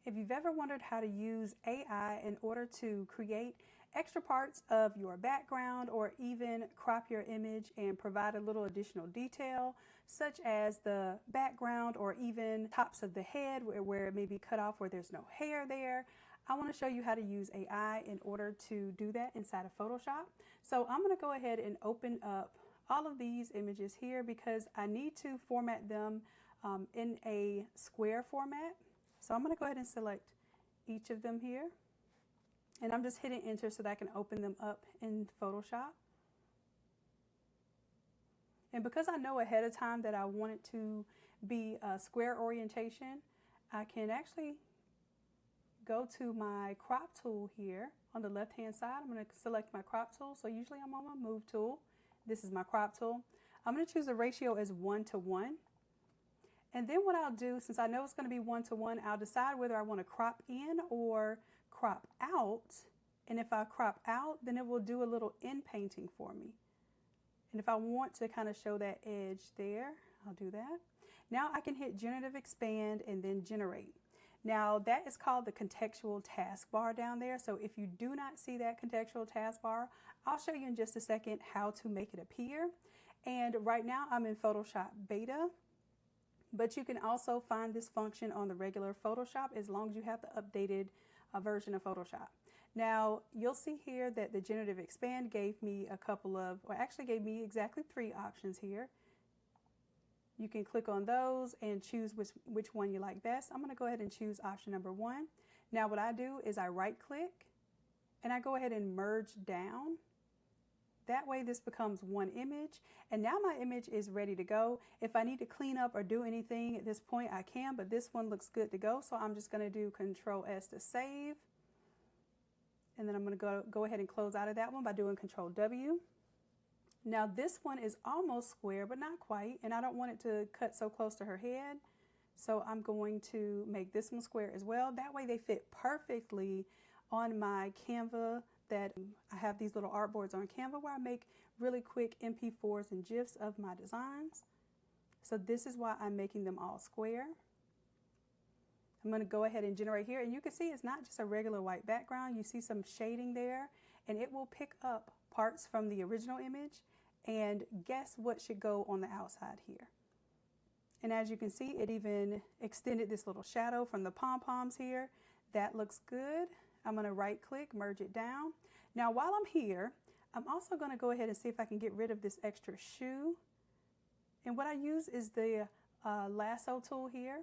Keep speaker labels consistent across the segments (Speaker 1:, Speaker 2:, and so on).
Speaker 1: If you've ever wondered how to use AI in order to create extra parts of your background or even crop your image and provide a little additional detail, such as the background or even tops of the head where it may be cut off where there's no hair there, I want to show you how to use AI in order to do that inside of Photoshop. So I'm going to go ahead and open up all of these images here because I need to format them in a square format. So I'm going to go ahead and select each of them here. And I'm just hitting enter so that I can open them up in Photoshop. And because I know ahead of time that I want it to be a square orientation, I can actually go to my crop tool here on the left hand side. I'm going to select my crop tool. So usually I'm on my move tool. This is my crop tool. I'm going to choose the ratio as 1:1. And then what I'll do, since I know it's going to be 1:1, I'll decide whether I want to crop in or crop out. And if I crop out, then it will do a little in painting for me. And if I want to kind of show that edge there, I'll do that. Now I can hit Generative Expand and then Generate. Now that is called the contextual taskbar down there. So if you do not see that contextual taskbar, I'll show you in just a second how to make it appear. And right now I'm in Photoshop Beta, but you can also find this function on the regular Photoshop as long as you have the updated version of Photoshop. Now you'll see here that the Generative Expand gave me a couple of, or actually gave me exactly 3 options here. You can click on those and choose which one you like best. I'm going to go ahead and choose option number 1. Now what I do is I right click and I go ahead and merge down. That way this becomes one image, and now my image is ready to go. If I need to clean up or do anything at this point, I can, but this one looks good to go. So I'm just going to do Control S to save. And then I'm going to go ahead and close out of that one by doing Control W. Now this one is almost square, but not quite, and I don't want it to cut so close to her head. So I'm going to make this one square as well. That way they fit perfectly on my Canva that I have these little artboards on Canva where I make really quick MP4s and GIFs of my designs. So this is why I'm making them all square. I'm going to go ahead and generate here, and you can see it's not just a regular white background. You see some shading there, and it will pick up parts from the original image and guess what should go on the outside here. And as you can see, it even extended this little shadow from the pom-poms here. That looks good. I'm going to right click, merge it down. Now while I'm here, I'm also going to go ahead and see if I can get rid of this extra shoe. And what I use is the lasso tool here.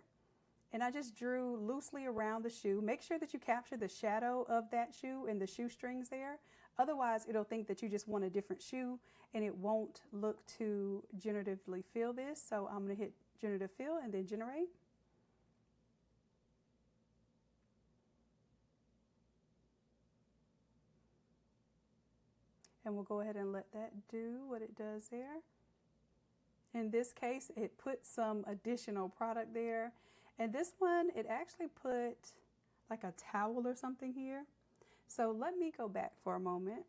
Speaker 1: And I just drew loosely around the shoe. Make sure that you capture the shadow of that shoe and the shoestrings there. Otherwise, it'll think that you just want a different shoe and it won't look to generatively fill this. So I'm going to hit Generative Fill and then Generate. And we'll go ahead and let that do what it does there. In this case, it put some additional product there. And this one, it actually put like a towel or something here. So let me go back for a moment.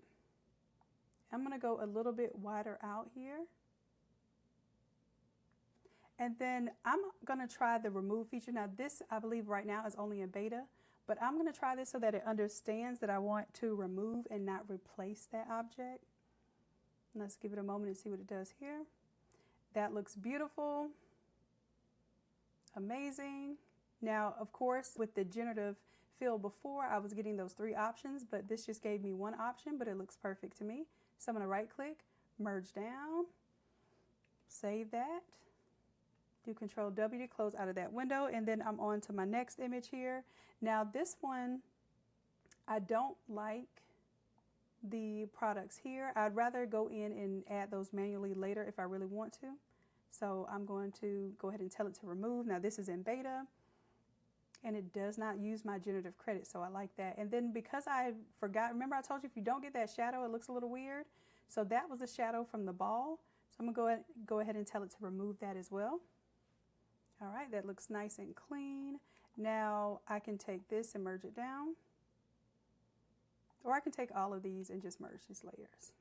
Speaker 1: I'm going to go a little bit wider out here. And then I'm going to try the remove feature. Now this, I believe right now is only in beta, but I'm going to try this so that it understands that I want to remove and not replace that object. Let's give it a moment and see what it does here. That looks beautiful. Amazing. Now, of course, with the generative fill before, I was getting those 3 options, but this just gave me 1 option, but it looks perfect to me. So I'm going to right click, merge down, save that, do Control W to close out of that window, and then I'm on to my next image here. Now this one, I don't like the products here. I'd rather go in and add those manually later if I really want to. So I'm going to go ahead and tell it to remove. Now this is in beta and it does not use my generative credit, so I like that. And then because I forgot, remember I told you if you don't get that shadow, it looks a little weird. So that was the shadow from the ball. So I'm gonna go ahead and tell it to remove that as well. All right, that looks nice and clean. Now I can take this and merge it down. Or I can take all of these and just merge these layers.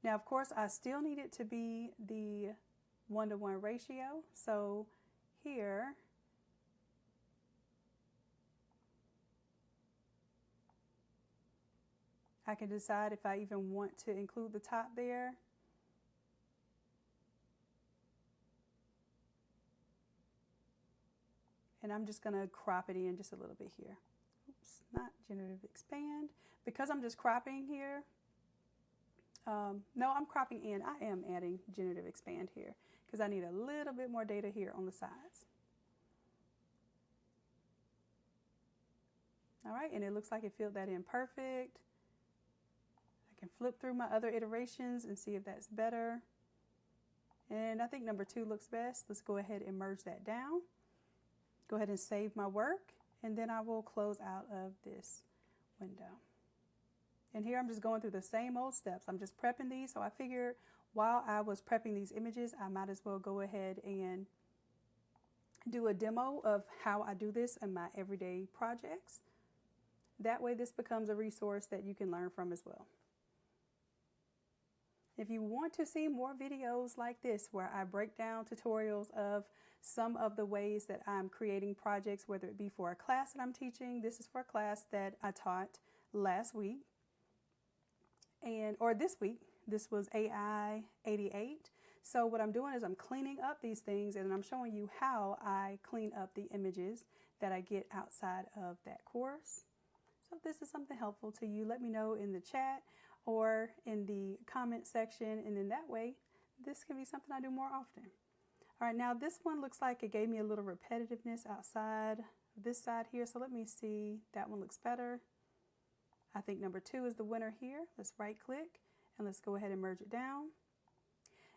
Speaker 1: Now, of course, I still need it to be the 1:1 ratio. So here, I can decide if I even want to include the top there. And I'm just going to crop it in just a little bit here. Oops, not Generative Expand. Because I'm just cropping here, no, I'm cropping in. I am adding Generative Expand here because I need a little bit more data here on the sides. All right, and it looks like it filled that in perfect. I can flip through my other iterations and see if that's better. And I think number 2 looks best. Let's go ahead and merge that down. Go ahead and save my work, and then I will close out of this window. And here I'm just going through the same old steps. I'm just prepping these, so I figured while I was prepping these images, I might as well go ahead and do a demo of how I do this in my everyday projects. That way this becomes a resource that you can learn from as well. If you want to see more videos like this, where I break down tutorials of some of the ways that I'm creating projects, whether it be for a class that I'm teaching, this is for a class that I taught last week, or this week, this was AI 88. So what I'm doing is I'm cleaning up these things, and I'm showing you how I clean up the images that I get outside of that course. So if this is something helpful to you, let me know in the chat or in the comment section, and then that way this can be something I do more often. All right, now this one looks like it gave me a little repetitiveness outside this side here, so let me see. That one looks better. I think number 2 is the winner here. Let's right click and let's go ahead and merge it down.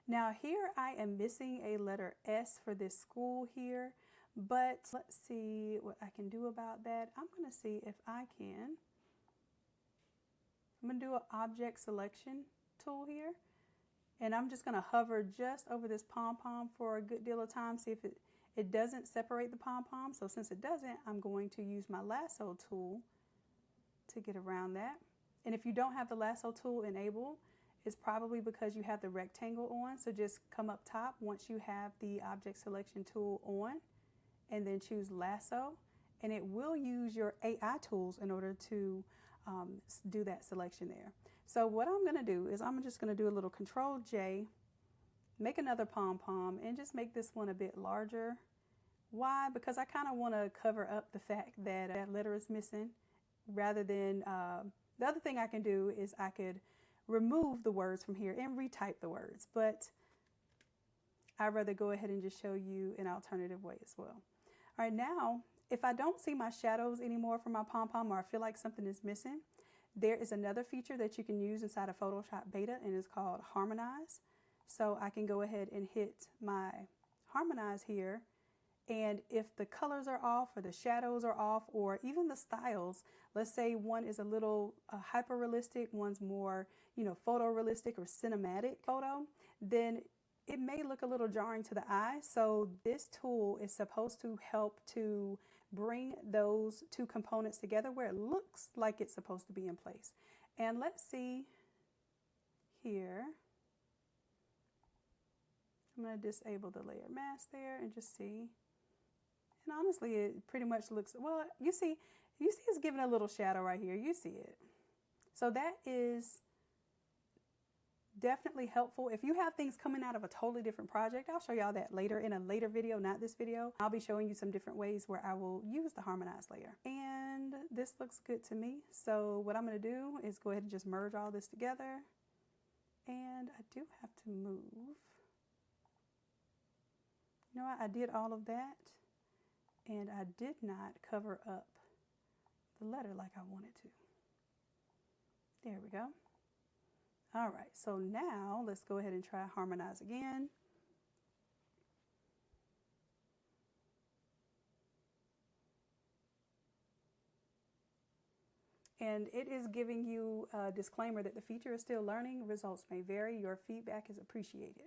Speaker 1: Now here I am missing a letter S for this school here, but let's see what I can do about that. I'm going to see if I can. I'm going to do an object selection tool here, and I'm just going to hover just over this pom-pom for a good deal of time, see if it doesn't separate the pom-pom. So since it doesn't, I'm going to use my lasso tool to get around that. And if you don't have the lasso tool enabled, it's probably because you have the rectangle on. So just come up top once you have the object selection tool on, and then choose lasso, and it will use your AI tools in order to do that selection there. So what I'm going to do is I'm just going to do a little Control J, make another pom-pom, and just make this one a bit larger. Why? Because I kind of want to cover up the fact that that letter is missing, rather than the other thing I can do is I could remove the words from here and retype the words, but I'd rather go ahead and just show you an alternative way as well. All right, now if I don't see my shadows anymore for my pom-pom, or I feel like something is missing, there is another feature that you can use inside of Photoshop Beta, and it's called Harmonize. So I can go ahead and hit my Harmonize here, and if the colors are off, or the shadows are off, or even the styles, let's say one is a little hyper realistic, one's more, photorealistic or cinematic photo, then it may look a little jarring to the eye. So this tool is supposed to help to bring those two components together where it looks like it's supposed to be in place. And let's see here. I'm going to disable the layer mask there and just see. And honestly, it pretty much looks, well, you see it's giving a little shadow right here. You see it. So that is definitely helpful. If you have things coming out of a totally different project, I'll show y'all that later in a later video, not this video. I'll be showing you some different ways where I will use the Harmonize layer. And this looks good to me. So what I'm going to do is go ahead and just merge all this together. And I do have to move. You know what? I did all of that, and I did not cover up the letter like I wanted to. There we go. All right, so now let's go ahead and try Harmonize again. And it is giving you a disclaimer that the feature is still learning. Results may vary. Your feedback is appreciated.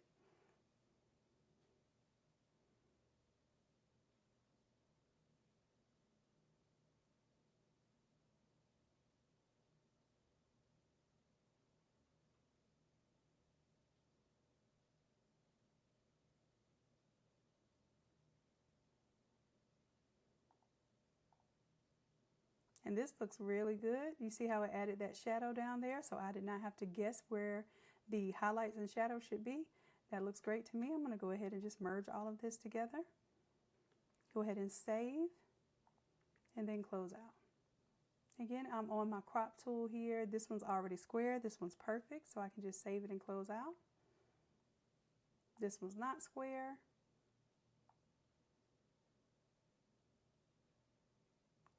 Speaker 1: And this looks really good. You see how it added that shadow down there? So I did not have to guess where the highlights and shadows should be. That looks great to me. I'm going to go ahead and just merge all of this together. Go ahead and save and then close out. Again, I'm on my crop tool here. This one's already square. This one's perfect, so I can just save it and close out. This one's not square.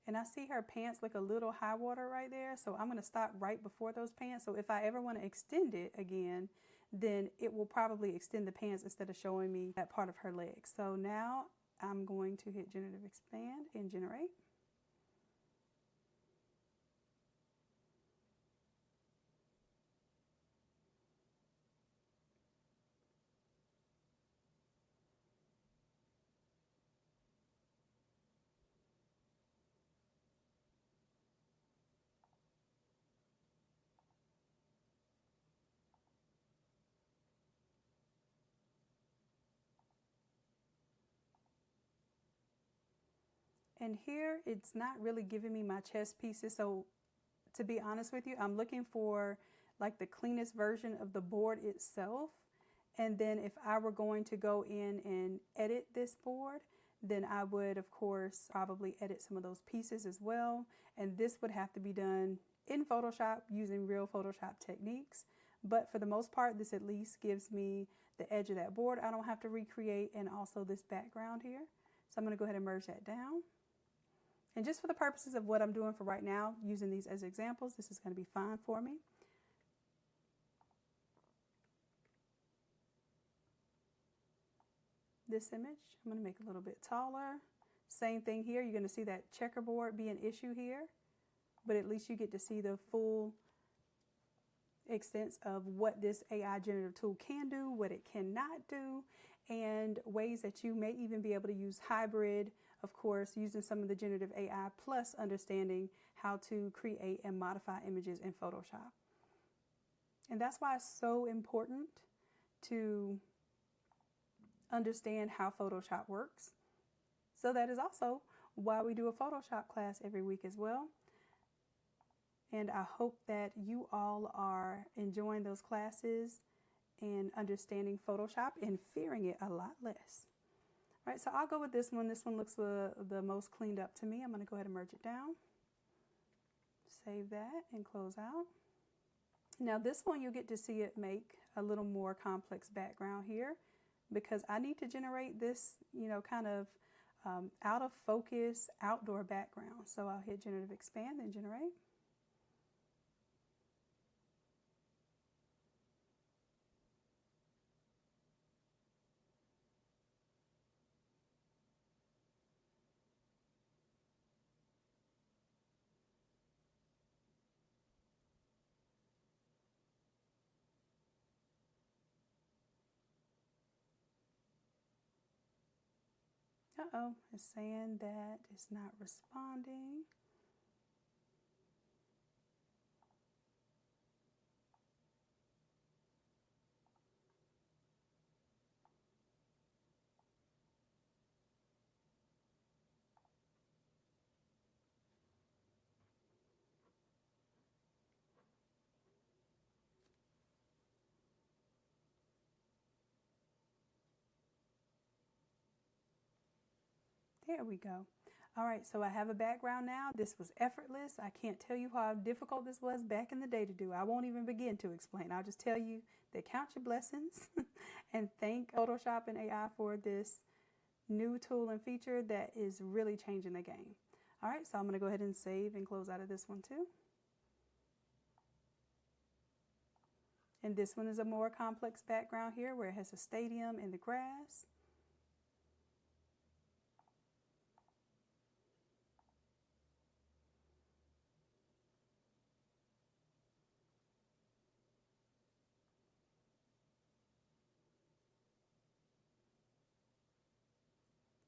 Speaker 1: And I see her pants look a little high water right there, so I'm going to stop right before those pants. So if I ever want to extend it again, then it will probably extend the pants instead of showing me that part of her leg. So now I'm going to hit Generative Expand and generate. And here it's not really giving me my chest pieces. So to be honest with you, I'm looking for like the cleanest version of the board itself. And then if I were going to go in and edit this board, then I would, of course, probably edit some of those pieces as well. And this would have to be done in Photoshop using real Photoshop techniques. But for the most part, this at least gives me the edge of that board I don't have to recreate, and also this background here. So I'm going to go ahead and merge that down. And just for the purposes of what I'm doing for right now, using these as examples, this is going to be fine for me. This image, I'm going to make a little bit taller. Same thing here. You're going to see that checkerboard be an issue here, but at least you get to see the full extent of what this AI generative tool can do, what it cannot do, and ways that you may even be able to use hybrid, of course, using some of the generative AI, plus understanding how to create and modify images in Photoshop. And that's why it's so important to understand how Photoshop works. So that is also why we do a Photoshop class every week as well. And I hope that you all are enjoying those classes and understanding Photoshop and fearing it a lot less. All right, so I'll go with this one. This one looks the most cleaned up to me. I'm going to go ahead and merge it down. Save that and close out. Now this one, you'll get to see it make a little more complex background here, because I need to generate this, kind of out of focus outdoor background. So I'll hit Generative Expand and generate. Uh-oh, it's saying that it's not responding. There we go. All right, so I have a background now. This was effortless. I can't tell you how difficult this was back in the day to do. I won't even begin to explain. I'll just tell you that count your blessings and thank Photoshop and AI for this new tool and feature that is really changing the game. All right, so I'm going to go ahead and save and close out of this one too. And this one is a more complex background here where it has a stadium and the grass.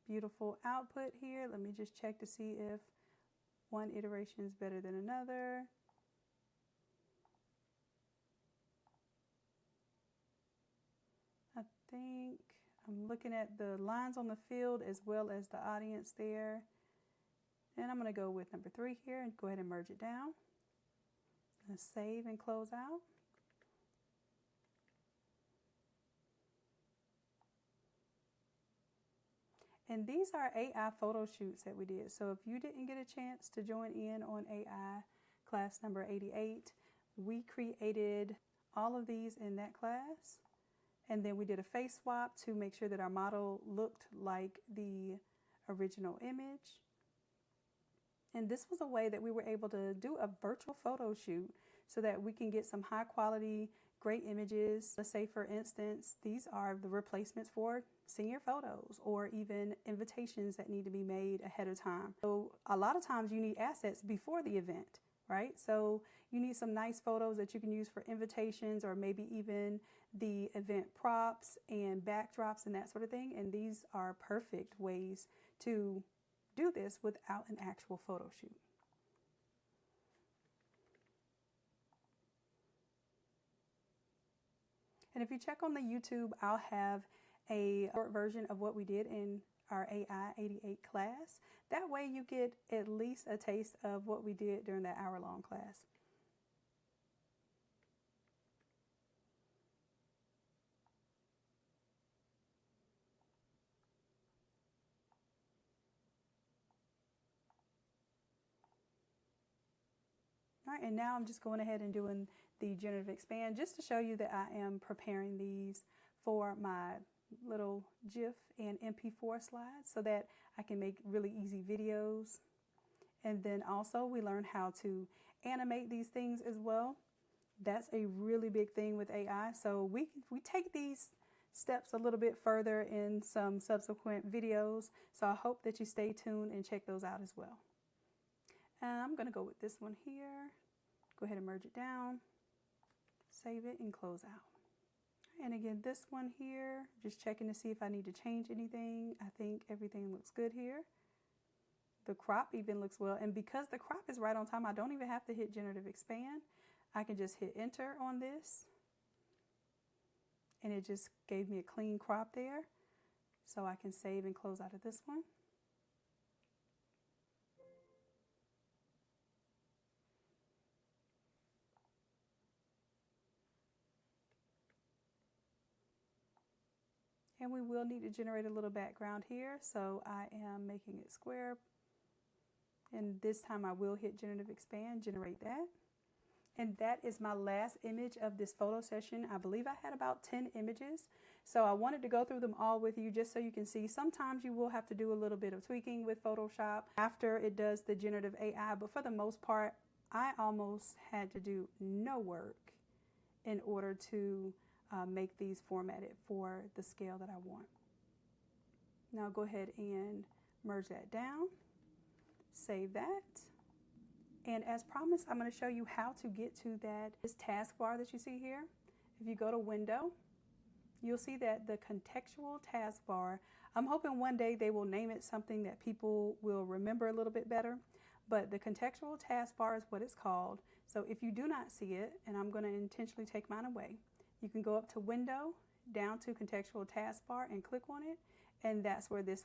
Speaker 1: Beautiful output here. Let me just check to see if one iteration is better than another. I think I'm looking at the lines on the field as well as the audience there. And I'm going to go with number 3 here and go ahead and merge it down. And save and close out. And these are AI photo shoots that we did. So if you didn't get a chance to join in on AI class number 88, we created all of these in that class. And then we did a face swap to make sure that our model looked like the original image. And this was a way that we were able to do a virtual photo shoot so that we can get some high quality, great images. Let's say, for instance, these are the replacements for senior photos or even invitations that need to be made ahead of time. So a lot of times you need assets before the event, right? So you need some nice photos that you can use for invitations or maybe even the event props and backdrops and that sort of thing. And these are perfect ways to do this without an actual photo shoot. And if you check on the YouTube, I'll have a short version of what we did in our AI 88 class. That way you get at least a taste of what we did during that hour-long class. All right, and now I'm just going ahead and doing the generative expand just to show you that I am preparing these for my little GIF and MP4 slides so that I can make really easy videos. And then also we learn how to animate these things as well. That's a really big thing with AI. So we take these steps a little bit further in some subsequent videos. So I hope that you stay tuned and check those out as well. I'm going to go with this one here. Go ahead and merge it down, save it, and close out. And again, this one here, just checking to see if I need to change anything. I think everything looks good here. The crop even looks well. And because the crop is right on time, I don't even have to hit Generative Expand. I can just hit enter on this. And it just gave me a clean crop there. So I can save and close out of this one. And we will need to generate a little background here. So I am making it square. And this time I will hit Generative Expand, generate that. And that is my last image of this photo session. I believe I had about 10 images. So I wanted to go through them all with you just so you can see. Sometimes you will have to do a little bit of tweaking with Photoshop after it does the generative AI. But for the most part, I almost had to do no work in order to make these formatted for the scale that I want. Now go ahead and merge that down, save that. And as promised, I'm going to show you how to get to this taskbar that you see here. If you go to Window, you'll see that the contextual taskbar, I'm hoping one day they will name it something that people will remember a little bit better. But the contextual taskbar is what it's called. So if you do not see it, and I'm going to intentionally take mine away, you can go up to Window, down to contextual taskbar and click on it. And that's where this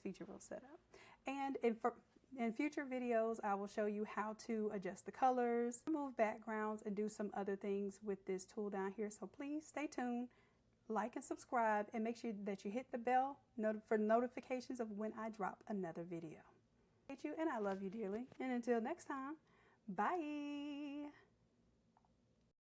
Speaker 1: feature will set up. And in future videos, I will show you how to adjust the colors, remove backgrounds, and do some other things with this tool down here. So please stay tuned, like and subscribe, and make sure that you hit the bell for notifications of when I drop another video. I hate you and I love you dearly. And until next time, bye.